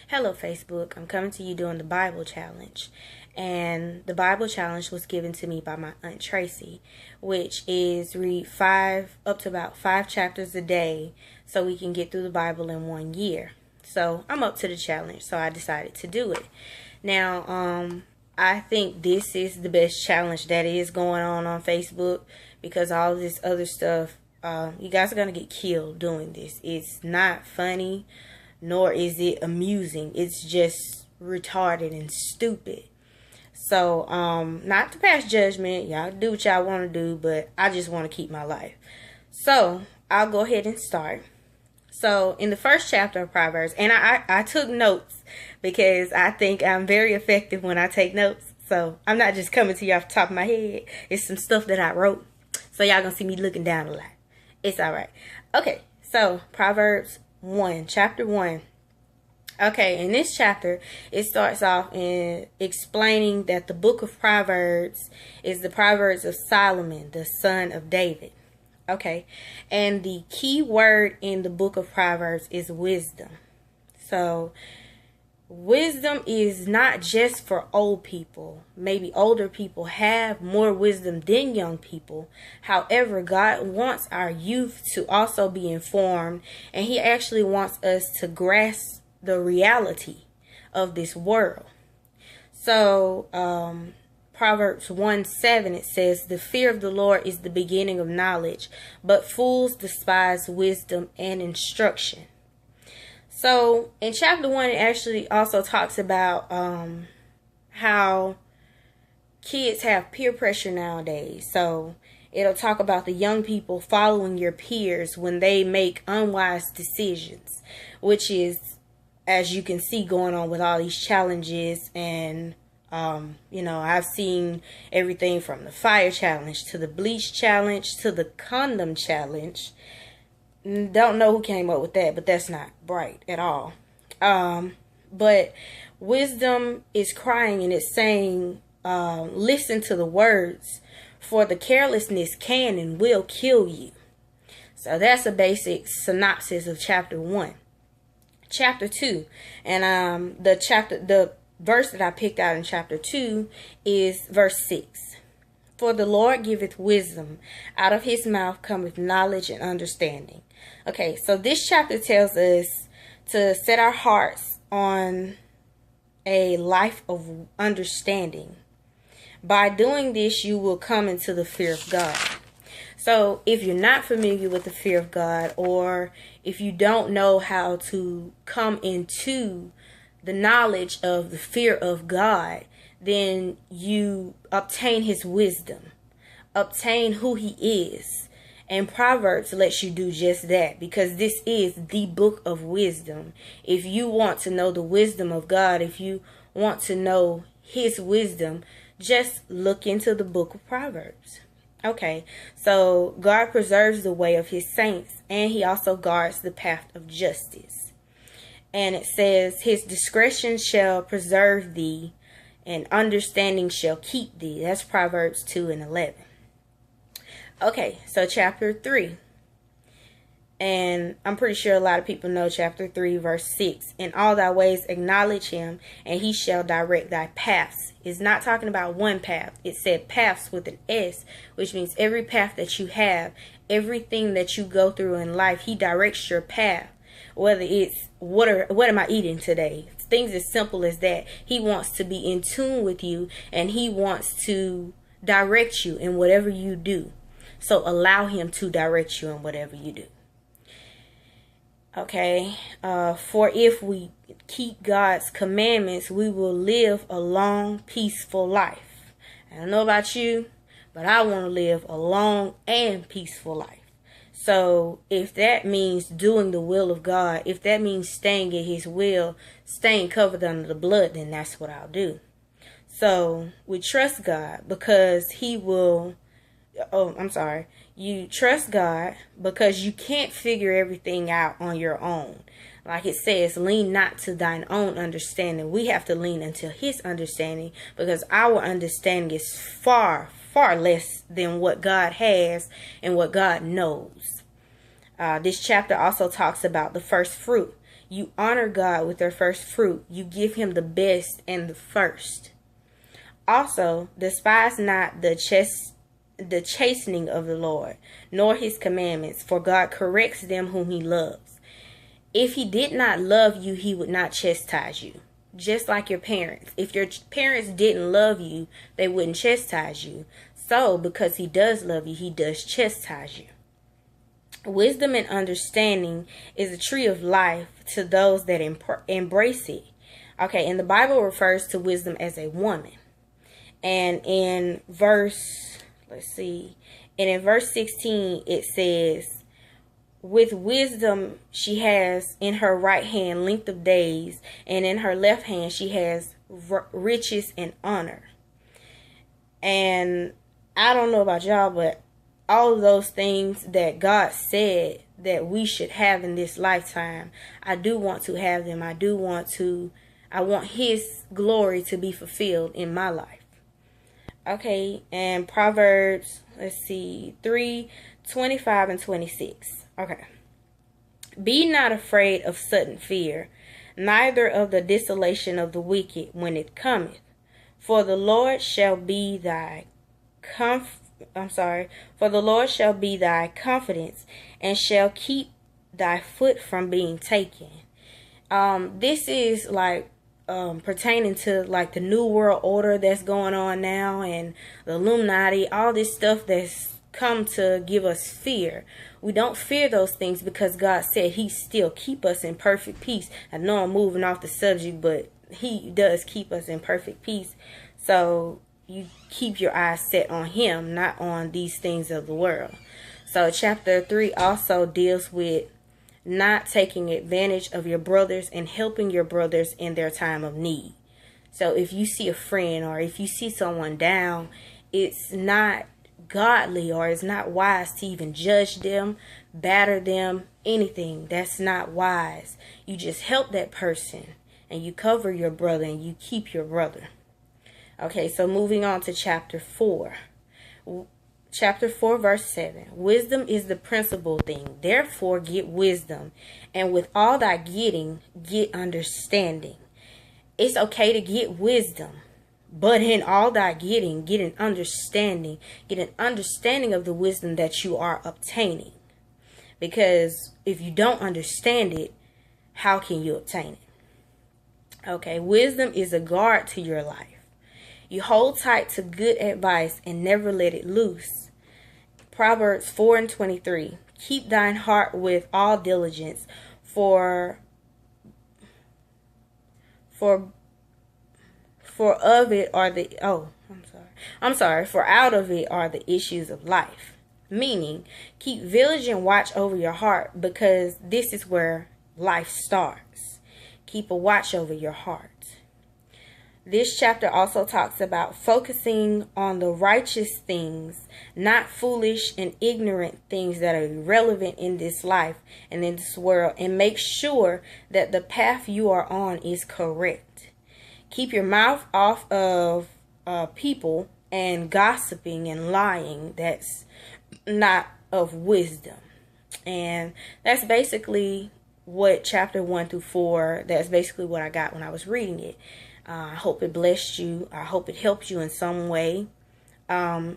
Hello, Facebook. I'm coming to you doing the Bible challenge. And the Bible challenge was given to me by my Aunt Tracy, which is read up to about 5 chapters a day so we can get through the Bible in 1 year. So I'm up to the challenge, so I decided to do it. Now, I think this is the best challenge that is going on Facebook, because all this other stuff, you guys are going to get killed doing this. It's not funny, nor is it amusing. It's just retarded and stupid. So, not to pass judgment. Y'all do what y'all want to do, but I just want to keep my life. So, I'll go ahead and start. So, in the first chapter of Proverbs, and I took notes because I think I'm very effective when I take notes. So, I'm not just coming to you off the top of my head. It's some stuff that I wrote. So, y'all gonna see me looking down a lot. It's alright. Okay, so, Proverbs 1, chapter 1. Okay, in this chapter, it starts off in explaining that the book of Proverbs is the Proverbs of Solomon, the son of David. Okay, and the key word in the book of Proverbs is wisdom. So, wisdom is not just for old people. Maybe older people have more wisdom than young people. However, God wants our youth to also be informed, and He actually wants us to grasp the reality of this world. So, Proverbs 1:7, it says, "The fear of the Lord is the beginning of knowledge, but fools despise wisdom and instruction." So, in chapter 1, it actually also talks about how kids have peer pressure nowadays. So, it'll talk about the young people following your peers when they make unwise decisions, which is, as you can see, going on with all these challenges. And I've seen everything from the fire challenge to the bleach challenge to the condom challenge. Don't know who came up with that, but that's not right at all. But wisdom is crying, and it's saying, listen to the words, for the carelessness can and will kill you. So that's a basic synopsis of chapter 1. Chapter 2, and the verse that I picked out in chapter 2 is verse 6. "For the Lord giveth wisdom, out of His mouth cometh knowledge and understanding." Okay, so this chapter tells us to set our hearts on a life of understanding. By doing this, you will come into the fear of God. So if you're not familiar with the fear of God, or if you don't know how to come into the knowledge of the fear of God, then you obtain His wisdom, obtain who He is. And Proverbs lets you do just that, because this is the book of wisdom. If you want to know the wisdom of God, if you want to know His wisdom, just look into the book of Proverbs. Okay, so God preserves the way of His saints, and He also guards the path of justice. And it says, "His discretion shall preserve thee, and understanding shall keep thee." That's Proverbs 2:11. Okay, so chapter 3. And I'm pretty sure a lot of people know chapter 3, verse 6. "In all thy ways acknowledge Him, and He shall direct thy paths." It's not talking about one path. It said paths with an S, which means every path that you have, everything that you go through in life, He directs your path. Whether it's, what am I eating today? Things as simple as that. He wants to be in tune with you, and He wants to direct you in whatever you do. So allow Him to direct you in whatever you do. Okay, "For if we keep God's commandments, we will live a long, peaceful life." I don't know about you, but I want to live a long and peaceful life. So if that means doing the will of God, if that means staying in His will, staying covered under the blood, then that's what I'll do. So we trust God because He will... You trust God because you can't figure everything out on your own. Like it says, lean not to thine own understanding. We have to lean into His understanding, because our understanding is far, far less than what God has and what God knows. This chapter also talks about the first fruit. You honor God with their first fruit. You give him the best and the first. Also, despise not the chastening of the Lord, nor his commandments, for God corrects them whom he loves. If he did not love you, he would not chastise you. Just like your parents. If your parents didn't love you, they wouldn't chastise you. So, because he does love you, he does chastise you. Wisdom and understanding is a tree of life to those that embrace it. Okay, and the Bible refers to wisdom as a woman. And in verse 16, it says, with wisdom she has in her right hand length of days, and in her left hand she has riches and honor. And I don't know about y'all, but all of those things that God said that we should have in this lifetime, I do want to have them. I want his glory to be fulfilled in my life. Okay, and Proverbs, 3:25 and 26. Okay. Be not afraid of sudden fear, neither of the desolation of the wicked when it cometh. For the Lord shall be thy For the Lord shall be thy confidence, and shall keep thy foot from being taken. This is like pertaining to like the New World Order that's going on now, and the Illuminati, all this stuff that's come to give us fear. We don't fear those things because God said he still keep us in perfect peace. I know I'm moving off the subject, but he does keep us in perfect peace. So you keep your eyes set on him, not on these things of the world. So chapter 3 also deals with not taking advantage of your brothers and helping your brothers in their time of need. So if you see a friend or if you see someone down, it's not godly or it's not wise to even judge them, batter them, anything. That's not wise. You just help that person and you cover your brother and you keep your brother. Okay, so moving on to chapter 4. Chapter 4, verse 7. Wisdom is the principal thing. Therefore, get wisdom. And with all thy getting, get understanding. It's okay to get wisdom. But in all thy getting, get an understanding. Get an understanding of the wisdom that you are obtaining. Because if you don't understand it, how can you obtain it? Okay, wisdom is a guard to your life. You hold tight to good advice and never let it loose. Proverbs 4:23. Keep thine heart with all diligence, for of it are the for out of it are the issues of life. Meaning, keep vigilant watch over your heart, because this is where life starts. Keep a watch over your heart. This chapter also talks about focusing on the righteous things, not foolish and ignorant things that are irrelevant in this life and in this world, and make sure that the path you are on is correct. Keep your mouth off of people and gossiping and lying. That's not of wisdom. And that's basically what chapter 1 through 4, that's basically what I got when I was reading it. I hope it blessed you. I hope it helped you in some way. I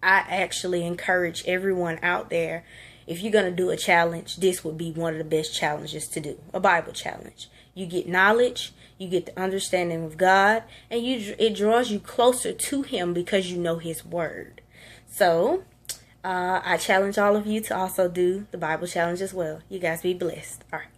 actually encourage everyone out there, if you're going to do a challenge, this would be one of the best challenges to do. A Bible challenge. You get knowledge, you get the understanding of God, and it draws you closer to him because you know his word. So, I challenge all of you to also do the Bible challenge as well. You guys be blessed. All right.